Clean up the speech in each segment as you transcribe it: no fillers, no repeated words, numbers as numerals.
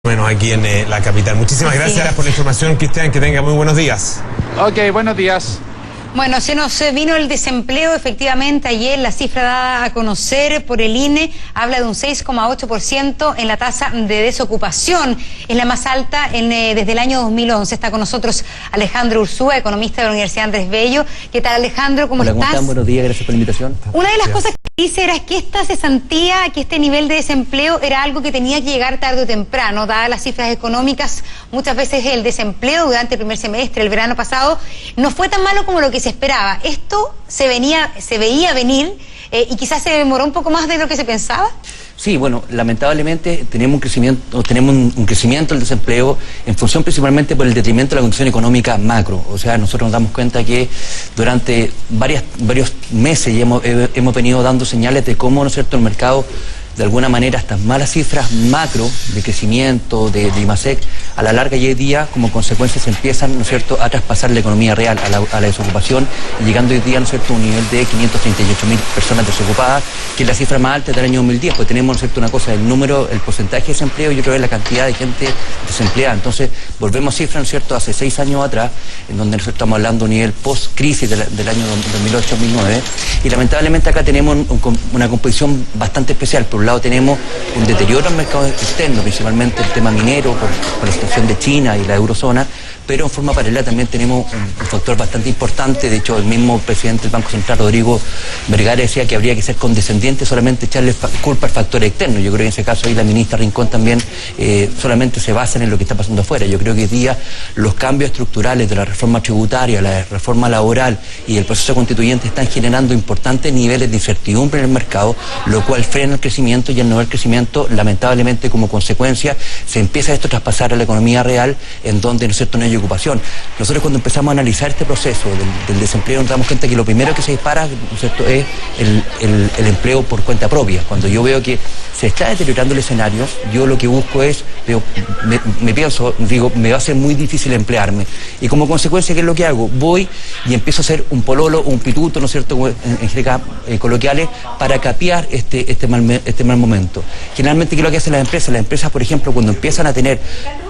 Bueno, aquí en la capital. Muchísimas gracias por la información, Cristian. Que tenga muy buenos días. Ok, buenos días. Bueno, se nos vino el desempleo. Efectivamente, ayer la cifra dada a conocer por el INE habla de un 6,8% en la tasa de desocupación. Es la más alta desde el año 2011. Está con nosotros Alejandro Ursúa, economista de la Universidad Andrés Bello. ¿Qué tal, Alejandro? ¿Cómo estás? ¿Cómo están? Buenos días, gracias por la invitación. Una de las cosas que dice era que esta cesantía, que este nivel de desempleo era algo que tenía que llegar tarde o temprano, dadas las cifras económicas. Muchas veces el desempleo durante el primer semestre, el verano pasado, no fue tan malo como lo que se esperaba. ¿Esto se veía venir y quizás se demoró un poco más de lo que se pensaba? Sí, bueno, lamentablemente tenemos un crecimiento del desempleo en función principalmente por el detrimento de la condición económica macro. O sea, nosotros nos damos cuenta que durante varios meses ya hemos venido dando señales de cómo, ¿no es cierto?, el mercado, de alguna manera, estas malas cifras macro de crecimiento, de IMASEC, a la larga y hoy día, como consecuencia, se empiezan, ¿no es cierto?, a traspasar la economía real, a la desocupación, y llegando hoy día, ¿no es cierto?, a un nivel de 538.000 personas desocupadas, que es la cifra más alta del año 2010, pues tenemos, ¿no es cierto?, una cosa, el porcentaje de desempleo y otra vez la cantidad de gente desempleada. Entonces, volvemos a cifras, ¿no es cierto?, hace 6 años atrás, en donde nosotros estamos hablando de un nivel post-crisis del año 2008-2009, y lamentablemente acá tenemos una composición bastante especial. Por un lado tenemos un deterioro en el mercado externo, principalmente el tema minero, por la situación de China y la eurozona, pero en forma paralela también tenemos un factor bastante importante. De hecho, el mismo presidente del Banco Central, Rodrigo Vergara, decía que habría que ser condescendiente, solamente echarle culpa al factor externo. Yo creo que en ese caso ahí la ministra Rincón también solamente se basa en lo que está pasando afuera. Yo creo que hoy día los cambios estructurales de la reforma tributaria, la reforma laboral y el proceso constituyente están generando importantes niveles de incertidumbre en el mercado, lo cual frena el crecimiento, y al no haber crecimiento, lamentablemente, como consecuencia, se empieza esto a traspasar a la economía real, en donde, ¿no es cierto?, no hay ocupación. Nosotros, cuando empezamos a analizar este proceso del desempleo, nos damos cuenta que lo primero que se dispara, ¿no es cierto?, es el empleo por cuenta propia. Cuando yo veo que se está deteriorando el escenario, yo lo que busco es, me va a ser muy difícil emplearme. Y como consecuencia, ¿qué es lo que hago? Voy y empiezo a hacer un pololo, un pituto, ¿no es cierto?, en jerga coloquiales, para capear este mal momento. Generalmente, ¿qué es lo que hacen las empresas? Las empresas, por ejemplo, cuando empiezan a tener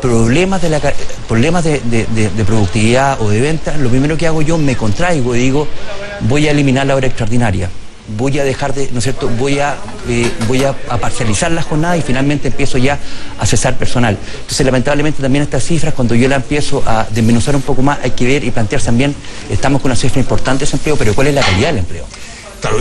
problemas de productividad o de venta, lo primero que hago yo, me contraigo y digo, voy a eliminar la hora extraordinaria, voy a dejar de, ¿no es cierto?, voy a parcializar la jornada, y finalmente empiezo ya a cesar personal. Entonces, lamentablemente, también estas cifras, cuando yo la empiezo a desmenuzar un poco más, hay que ver y plantearse también, estamos con una cifra importante de desempleo, pero ¿cuál es la calidad del empleo? Claro,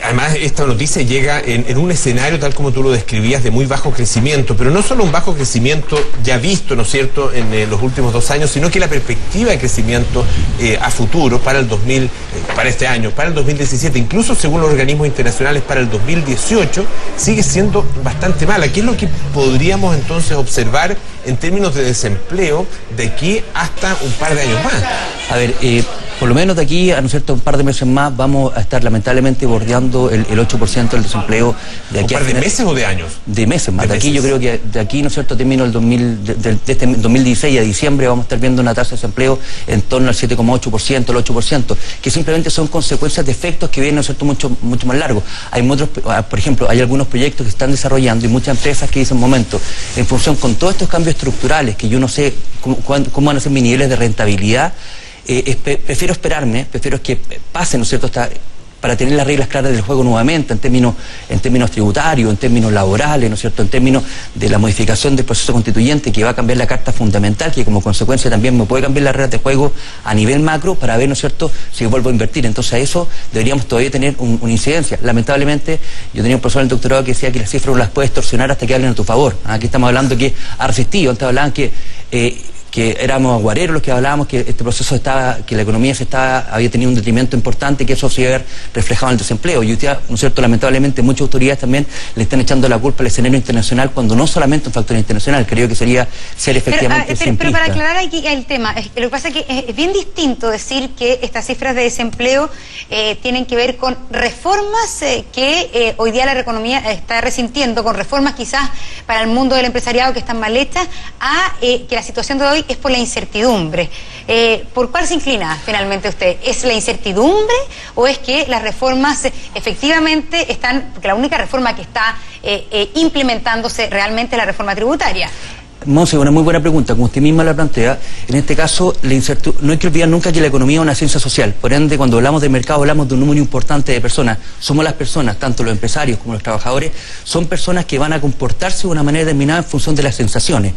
además, esta noticia llega en un escenario, tal como tú lo describías, de muy bajo crecimiento, pero no solo un bajo crecimiento ya visto, ¿no es cierto?, en los últimos 2 años, sino que la perspectiva de crecimiento a futuro para este año, para el 2017, incluso según los organismos internacionales para el 2018, sigue siendo bastante mala. ¿Qué es lo que podríamos entonces observar en términos de desempleo de aquí hasta un par de años más? A ver, por lo menos de aquí a, ¿no es cierto?, un par de meses más, vamos a estar lamentablemente bordeando el 8% del desempleo. De aquí ¿Un par de meses o de años? De meses más. De aquí yo creo que de aquí, ¿no es cierto?, término de este 2016 a diciembre vamos a estar viendo una tasa de desempleo en torno al 7,8%, el 8%, que simplemente son consecuencias de efectos que vienen, ¿no es cierto?, mucho más largos. Por ejemplo, hay algunos proyectos que se están desarrollando y muchas empresas que dicen, momento, en función con todos estos cambios estructurales, que yo no sé cómo van a ser mis niveles de rentabilidad, prefiero que pasen, ¿no es cierto?, para tener las reglas claras del juego nuevamente, en términos tributarios, en términos laborales, ¿no es cierto?, en términos de la modificación del proceso constituyente, que va a cambiar la Carta Fundamental, que como consecuencia también me puede cambiar las reglas de juego a nivel macro, para ver, ¿no es cierto?, si vuelvo a invertir. Entonces, a eso deberíamos todavía tener una incidencia. Lamentablemente, yo tenía un profesor en el doctorado que decía que las cifras no las puedes torsionar hasta que hablen a tu favor. Aquí estamos hablando que ha resistido. Antes hablaban que éramos aguareros los que hablábamos, que este proceso que la economía había tenido un detrimento importante, que eso se iba a ver reflejado en el desempleo. Y usted, ¿no es cierto?, lamentablemente muchas autoridades también le están echando la culpa al escenario internacional, cuando no solamente un factor internacional. Creo que sería ser efectivamente simplista. Pero para aclarar aquí el tema, lo que pasa es que es bien distinto decir que estas cifras de desempleo tienen que ver con reformas que hoy día la economía está resintiendo, con reformas quizás para el mundo del empresariado que están mal hechas, a que la situación de hoy es por la incertidumbre. ¿Por cuál se inclina finalmente usted? ¿Es la incertidumbre o es que las reformas efectivamente están, porque la única reforma que está implementándose realmente es la reforma tributaria? Monse, una muy buena pregunta, como usted misma la plantea. En este caso, no hay que olvidar nunca que la economía es una ciencia social. Por ende, cuando hablamos de mercado, hablamos de un número importante de personas. Somos las personas, tanto los empresarios como los trabajadores, son personas que van a comportarse de una manera determinada en función de las sensaciones.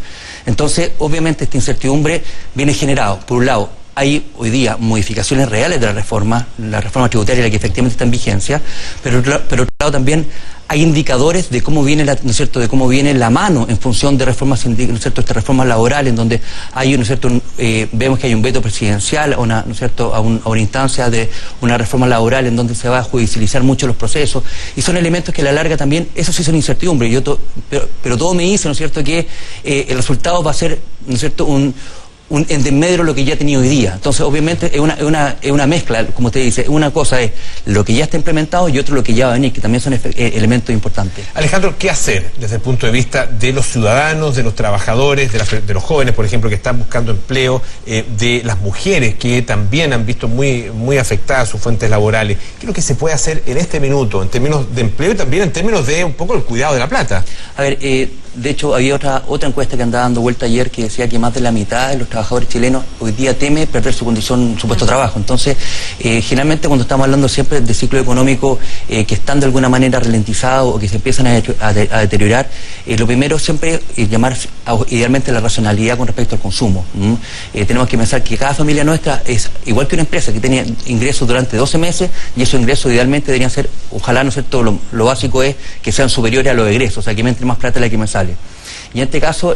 Entonces, obviamente, esta incertidumbre viene generado, por un lado, hay hoy día modificaciones reales de la reforma tributaria que efectivamente está en vigencia, pero otro lado también hay indicadores de cómo viene ¿no es cierto?, de cómo viene la mano en función de reformas, ¿no es cierto?, estas reformas laborales, en donde hay, ¿no es cierto?, vemos que hay un veto presidencial ¿no es cierto?, a una instancia de una reforma laboral en donde se va a judicializar mucho los procesos, y son elementos que a la larga también, eso sí son incertidumbre, pero todo me dice, ¿no es cierto?, que el resultado va a ser, ¿no es cierto?, en desmedro de lo que ya ha tenido hoy día. Entonces, obviamente, es una mezcla, como usted dice. Una cosa es lo que ya está implementado y otro lo que ya va a venir, que también son elementos importantes. Alejandro, ¿qué hacer desde el punto de vista de los ciudadanos, de los trabajadores, de los jóvenes, por ejemplo, que están buscando empleo, de las mujeres que también han visto muy afectadas sus fuentes laborales? ¿Qué es lo que se puede hacer en este minuto, en términos de empleo y también en términos de un poco el cuidado de la plata? A ver, de hecho, había otra encuesta que andaba dando vuelta ayer que decía que más de la mitad de los trabajadores chilenos hoy día teme perder su puesto de trabajo. Entonces, generalmente cuando estamos hablando siempre de ciclo económico que están de alguna manera ralentizados o que se empiezan a deteriorar, lo primero siempre es llamar idealmente la racionalidad con respecto al consumo. Tenemos que pensar que cada familia nuestra es igual que una empresa que tenía ingresos durante 12 meses y esos ingresos idealmente deberían ser, ojalá, ¿no es cierto?, lo básico es que sean superiores a los egresos, o sea, que me entre más plata de la que me sale. Y en este caso,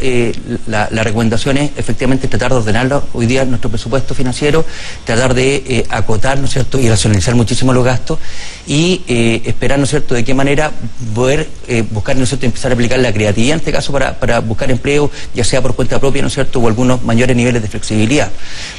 la recomendación es efectivamente tratar de ordenarlo hoy día en nuestro presupuesto financiero, tratar de acotar, ¿no es cierto?, y racionalizar muchísimo los gastos y esperar, ¿no es cierto?, de qué manera poder buscar, ¿no es cierto?, empezar a aplicar la creatividad en este caso para buscar empleo, ya sea por cuenta propia, ¿no es cierto?, o algunos mayores niveles de flexibilidad,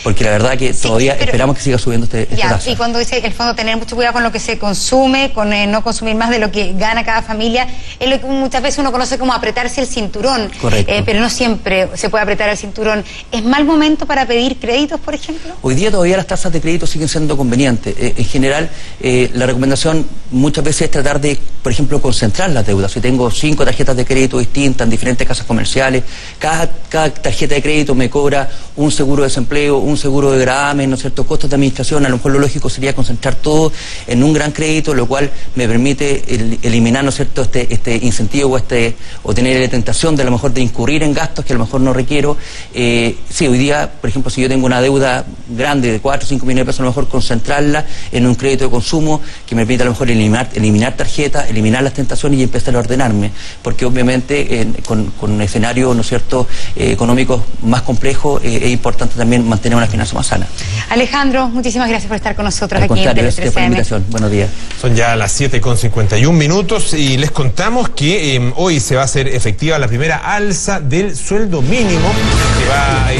porque la verdad que todavía esperamos que siga subiendo esta tasa. Y cuando dice el fondo tener mucho cuidado con lo que se consume, con no consumir más de lo que gana cada familia, es lo que muchas veces uno conoce como apretarse el cinturón. Correcto. Pero no siempre se puede apretar el cinturón. ¿Es mal momento para pedir créditos, por ejemplo? Hoy día todavía las tasas de crédito siguen siendo convenientes. En general, la recomendación muchas veces es tratar de, por ejemplo, concentrar las deudas. Si tengo 5 tarjetas de crédito distintas en diferentes casas comerciales, cada tarjeta de crédito me cobra un seguro de desempleo, un seguro de gravamen, ¿no es cierto?, costos de administración. A lo mejor lo lógico sería concentrar todo en un gran crédito, lo cual me permite eliminar, ¿no es cierto?, este incentivo o tener la tentación de a lo mejor de incurrir en gastos que a lo mejor no requiero. Sí, hoy día, por ejemplo, si yo tengo una deuda grande de 4 o 5 millones de pesos, a lo mejor concentrarla en un crédito de consumo que me permita a lo mejor eliminar tarjetas, eliminar las tentaciones y empezar a ordenarme, porque obviamente con escenarios, ¿no es cierto?, económicos más complejos, es importante también mantener una finanza más sana. Alejandro, muchísimas gracias por estar con nosotros aquí en Tele13 por la invitación. Buenos días. Son ya las 7:51 y les contamos que hoy se va a hacer efectiva la primera alza del sueldo mínimo que va a ir